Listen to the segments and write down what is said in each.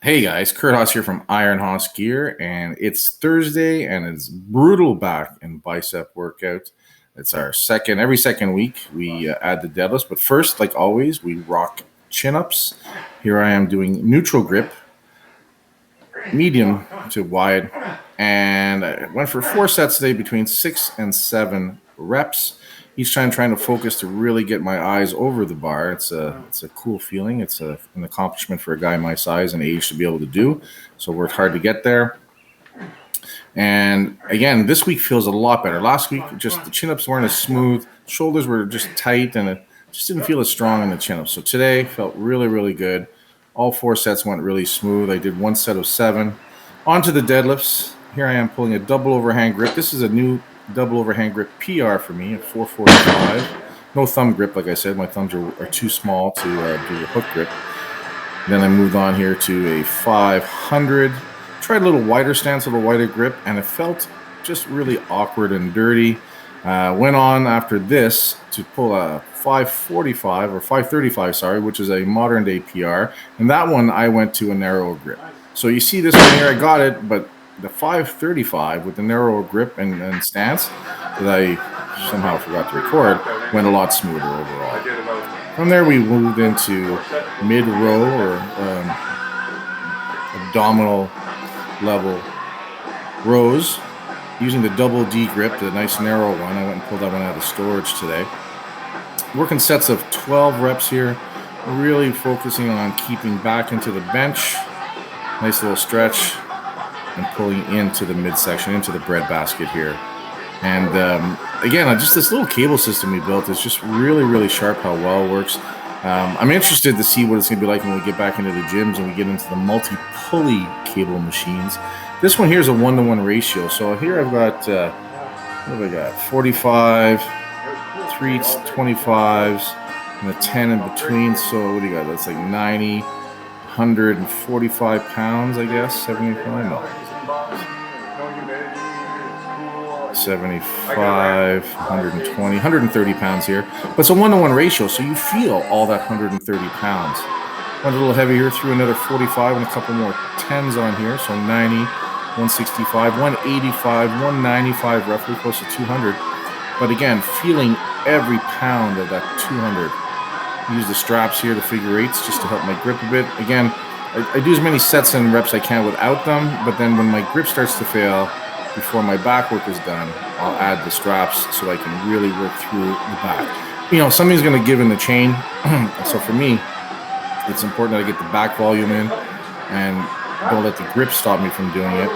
Hey guys, Kurt Haas here from Iron Haas Gear, and it's Thursday, and it's brutal back and bicep workout. It's our every second week we add the deadlifts, but first, like always, we rock chin-ups. Here I am doing neutral grip, medium to wide, and I went for 4 sets today between 6 and 7 reps. Each time trying to focus to really get my eyes over the bar. It's a cool feeling. It's an accomplishment for a guy my size and age to be able to do. So worked hard to get there. And again, this week feels a lot better. Last week, just the chin-ups weren't as smooth. Shoulders were just tight, and it just didn't feel as strong in the chin-ups. So today felt really, really good. All 4 sets went really smooth. I did 1 set of 7. On to the deadlifts. Here I am pulling a double overhand grip. This is a new double overhand grip PR for me at 445. No thumb grip, like I said. My thumbs are too small to do the hook grip. Then I moved on here to a 500. Tried a little wider stance, a little wider grip, and it felt just really awkward and dirty. Went on after this to pull a 545 or 535, sorry, which is a modern day PR. And that one I went to a narrower grip. So you see this one here, I got it, but the 535 with the narrower grip and stance that I somehow forgot to record went a lot smoother overall. From there, we moved into mid-row or abdominal level rows using the double D grip, the nice narrow one. I went and pulled that one out of storage today. Working sets of 12 reps here, really focusing on keeping back into the bench. Nice little stretch. And pulling into the midsection, into the bread basket here. And again, just this little cable system we built is just really, really sharp how well it works. I'm interested to see what it's going to be like when we get back into the gyms and we get into the multi-pulley cable machines. This one here is a 1-to-1 ratio. So here I've got, what have I got? 45, 3 25s, and a 10 in between. So what do you got? That's like 90, 145 pounds, I guess. 75? No. 75, 120, 130 pounds here. But it's a 1-to-1 ratio, so you feel all that 130 pounds. Went a little heavier, threw another 45 and a couple more 10s on here. So 90, 165, 185, 195, roughly close to 200. But again, feeling every pound of that 200. Use the straps here, the figure eights, just to help my grip a bit. Again, I do as many sets and reps I can without them, but then when my grip starts to fail, before my back work is done, I'll add the straps so I can really work through the back. You know, something's going to give in the chain. So for me, it's important that I get the back volume in and don't let the grip stop me from doing it.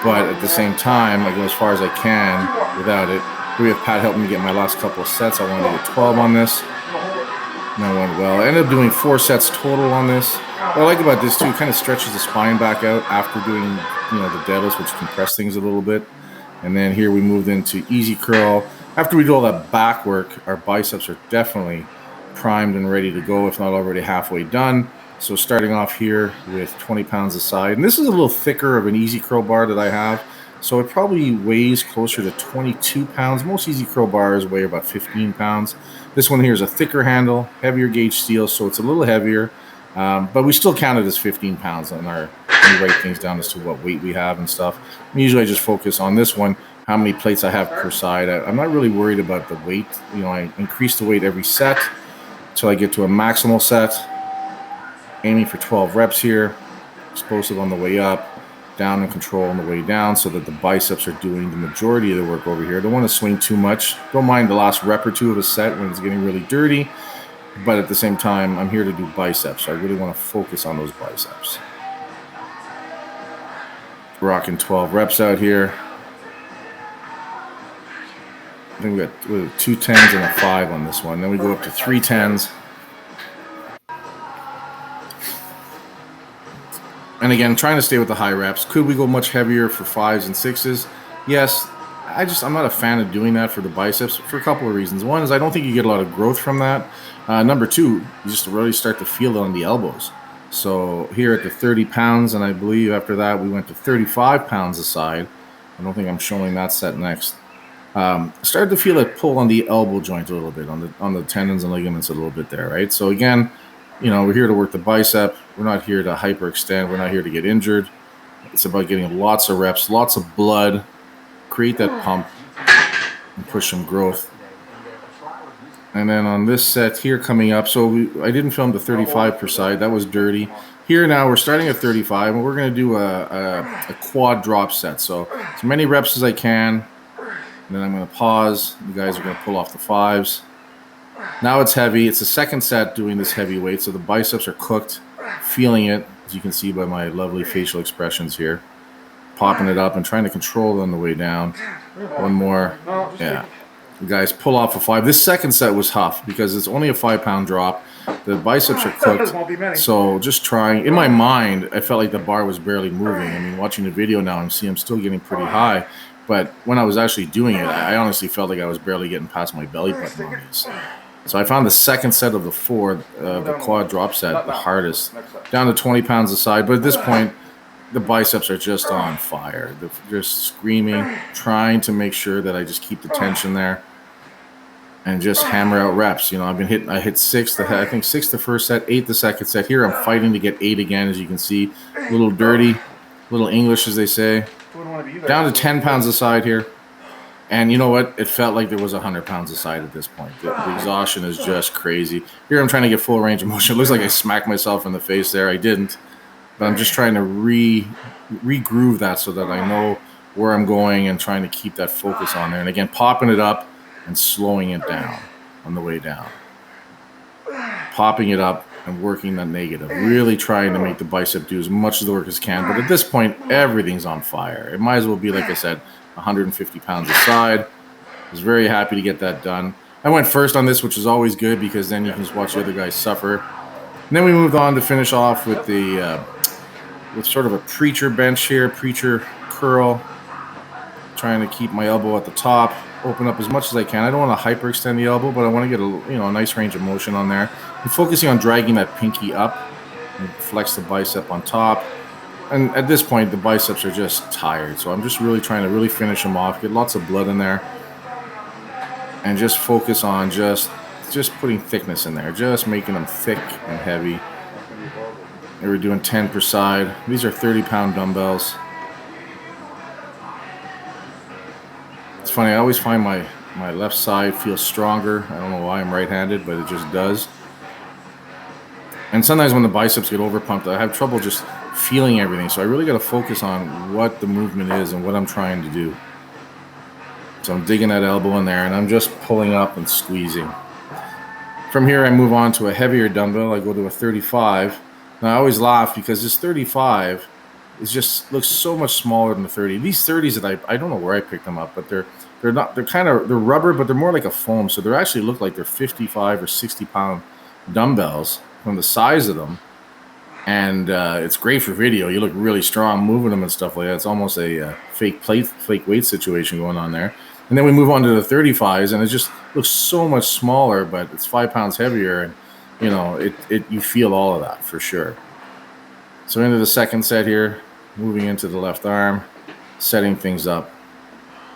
But at the same time, I go as far as I can without it. We have Pat helping me get my last couple of sets. I wanted to get 12 on this. And that went well. I ended up doing 4 sets total on this. What I like about this too, it kind of stretches the spine back out after doing, the deadlifts, which compress things a little bit. And then here we moved into easy curl. After we do all that back work, our biceps are definitely primed and ready to go, if not already halfway done. So starting off here with 20 pounds a side. And this is a little thicker of an easy curl bar that I have. So it probably weighs closer to 22 pounds. Most easy curl bars weigh about 15 pounds. This one here is a thicker handle, heavier gauge steel, so it's a little heavier. But we still count it as 15 pounds on when we write things down as to what weight we have and stuff. And usually I just focus on this one, how many plates I have per side. I'm not really worried about the weight. I increase the weight every set until I get to a maximal set. Aiming for 12 reps here. Explosive on the way up. Down and control on the way down so that the biceps are doing the majority of the work over here. Don't want to swing too much. Don't mind the last rep or two of a set when it's getting really dirty. But at the same time, I'm here to do biceps. So I really want to focus on those biceps. Rocking 12 reps out here. I think we got 2 10s and a 5 on this one. Then we go up to 3 10s. And again, trying to stay with the high reps. Could we go much heavier for 5s and 6s? Yes. I'm not a fan of doing that for the biceps for a couple of reasons. One is I don't think you get a lot of growth from that. Number 2, you just really start to feel it on the elbows. So here at the 30 pounds, and I believe after that we went to 35 pounds a side. I don't think I'm showing that set next. Started to feel it pull on the elbow joint a little bit, on the tendons and ligaments a little bit there, right? So again, we're here to work the bicep. We're not here to hyperextend. We're not here to get injured. It's about getting lots of reps, lots of blood, create that pump, and push some growth. And then on this set here coming up, so I didn't film the 35 per side. That was dirty. Here now we're starting at 35, and we're going to do a quad drop set. So as many reps as I can. And then I'm going to pause. You guys are going to pull off the 5s. Now it's heavy. It's the second set doing this heavy weight, so the biceps are cooked, feeling it, as you can see by my lovely facial expressions here. Popping it up and trying to control it on the way down. One more. Yeah. You guys pull off a 5. This second set was tough because it's only a 5-pound drop. The biceps are cooked. So just trying. In my mind, I felt like the bar was barely moving. I mean, watching the video now, I'm still getting pretty high. But when I was actually doing it, I honestly felt like I was barely getting past my belly button on these. So I found the second set of the 4, the quad drop set, the hardest. Down to 20 pounds a side. But at this point, the biceps are just on fire. They're just screaming, trying to make sure that I just keep the tension there and just hammer out reps. I hit 6, I think 6 the first set, 8 the second set. Here I'm fighting to get 8 again, as you can see. A little dirty, a little English, as they say. Down to 10 pounds a side here. And you know what? It felt like there was 100 pounds a side at this point. The exhaustion is just crazy. Here I'm trying to get full range of motion. It looks like I smacked myself in the face there. I didn't. But I'm just trying to regroove that so that I know where I'm going and trying to keep that focus on there. And again, popping it up and slowing it down on the way down. Popping it up and working that negative. Really trying to make the bicep do as much of the work as can. But at this point, everything's on fire. It might as well be, like I said, 150 pounds a side. I was very happy to get that done. I went first on this, which is always good because then you can just watch the other guys suffer. And then we moved on to finish off with with sort of a preacher bench here, preacher curl. Trying to keep my elbow at the top, open up as much as I can. I don't want to hyperextend the elbow, but I want to get a nice range of motion on there. I'm focusing on dragging that pinky up and flex the bicep on top. And at this point, the biceps are just tired. So I'm just really trying to finish them off, get lots of blood in there, and just focus on just putting thickness in there, just making them thick and heavy. And we're doing 10 per side. These are 30-pound dumbbells. It's funny, I always find my left side feels stronger. I don't know why, I'm right-handed, but it just does. And sometimes when the biceps get overpumped, I have trouble just feeling everything. So I really got to focus on what the movement is and what I'm trying to do. So I'm digging that elbow in there, and I'm just pulling up and squeezing. From here, I move on to a heavier dumbbell. I go to a 35. Now, I always laugh because this 35 looks so much smaller than the 30. These 30s that I don't know where I picked them up, but they're rubber, but they're more like a foam. So they actually look like they're 55 or 60-pound dumbbells from the size of them. And it's great for video. You look really strong moving them and stuff like that. It's almost a fake weight situation going on there. And then we move on to the 35s, and it just looks so much smaller, but it's 5 pounds heavier, and you feel all of that for sure. So into the second set here, moving into the left arm, setting things up.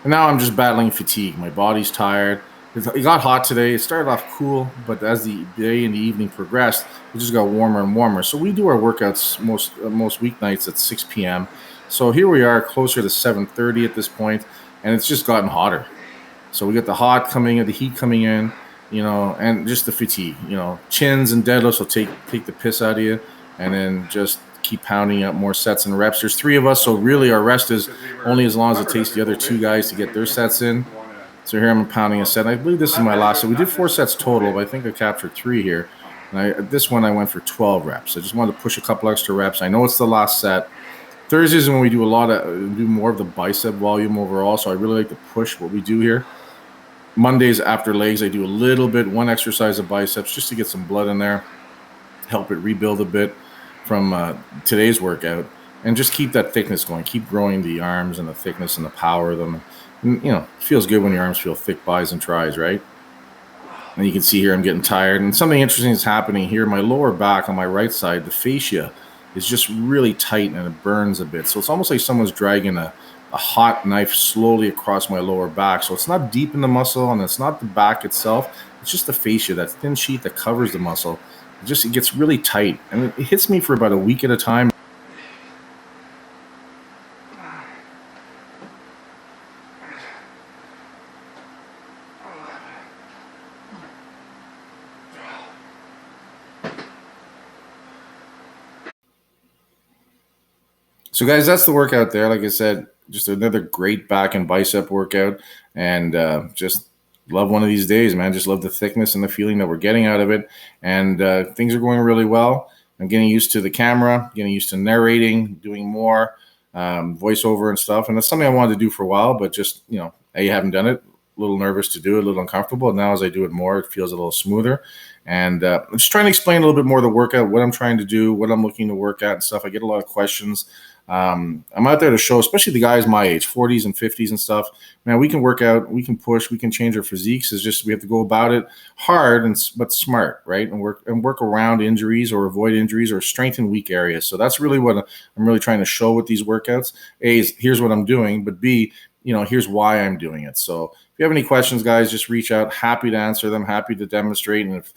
And now I'm just battling fatigue. My body's tired. It got hot today. It started off cool, but as the day and the evening progressed, it just got warmer and warmer. So we do our workouts most weeknights at 6 p.m. So here we are closer to 7:30 at this point, and it's just gotten hotter. So we got the heat coming in, and just the fatigue. Chins and deadlifts will take the piss out of you, and then just keep pounding out more sets and reps. There's 3 of us, so really our rest is only as long as it takes the other 2 guys to get their sets in. So here I'm pounding a set. I believe this is my last set. We did 4 sets total, but I think I captured 3 here. And this one I went for 12 reps. I just wanted to push a couple extra reps. I know it's the last set. Thursdays is when we do more of the bicep volume overall, so I really like to push what we do here. Mondays after legs, I do one exercise of biceps just to get some blood in there, help it rebuild a bit from today's workout, and just keep that thickness going, keep growing the arms and the thickness and the power of them. And, it feels good when your arms feel thick bis and tris, right? And you can see here I'm getting tired. And something interesting is happening here. My lower back on my right side, the fascia is just really tight and it burns a bit. So it's almost like someone's dragging a hot knife slowly across my lower back. So it's not deep in the muscle and it's not the back itself. It's just the fascia, that thin sheet that covers the muscle. it gets really tight, and it hits me for about a week at a time. So, guys, that's the workout there. Like I said, just another great back and bicep workout, and just love one of these days, man. Just love the thickness and the feeling that we're getting out of it, and things are going really well. I'm getting used to the camera, getting used to narrating, doing more voiceover and stuff, and that's something I wanted to do for a while, but just I haven't done it. A little nervous to do it, a little uncomfortable. Now, as I do it more, it feels a little smoother. And I'm just trying to explain a little bit more of the workout, what I'm trying to do, what I'm looking to work at and stuff. I get a lot of questions. I'm out there to show, especially the guys my age, 40s and 50s and stuff. Man, we can work out, we can push, we can change our physiques. It's just we have to go about it hard but smart, right? And work around injuries or avoid injuries or strengthen weak areas. So that's really what I'm really trying to show with these workouts. A is here's what I'm doing, but B, here's why I'm doing it. So if you have any questions, guys, just reach out. Happy to answer them. Happy to demonstrate. And if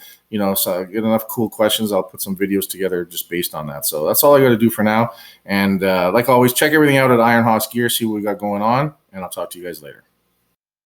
so I get enough cool questions, I'll put some videos together just based on that. So that's all I got to do for now. And like always, check everything out at Iron Hoss Gear, see what we got going on, and I'll talk to you guys later.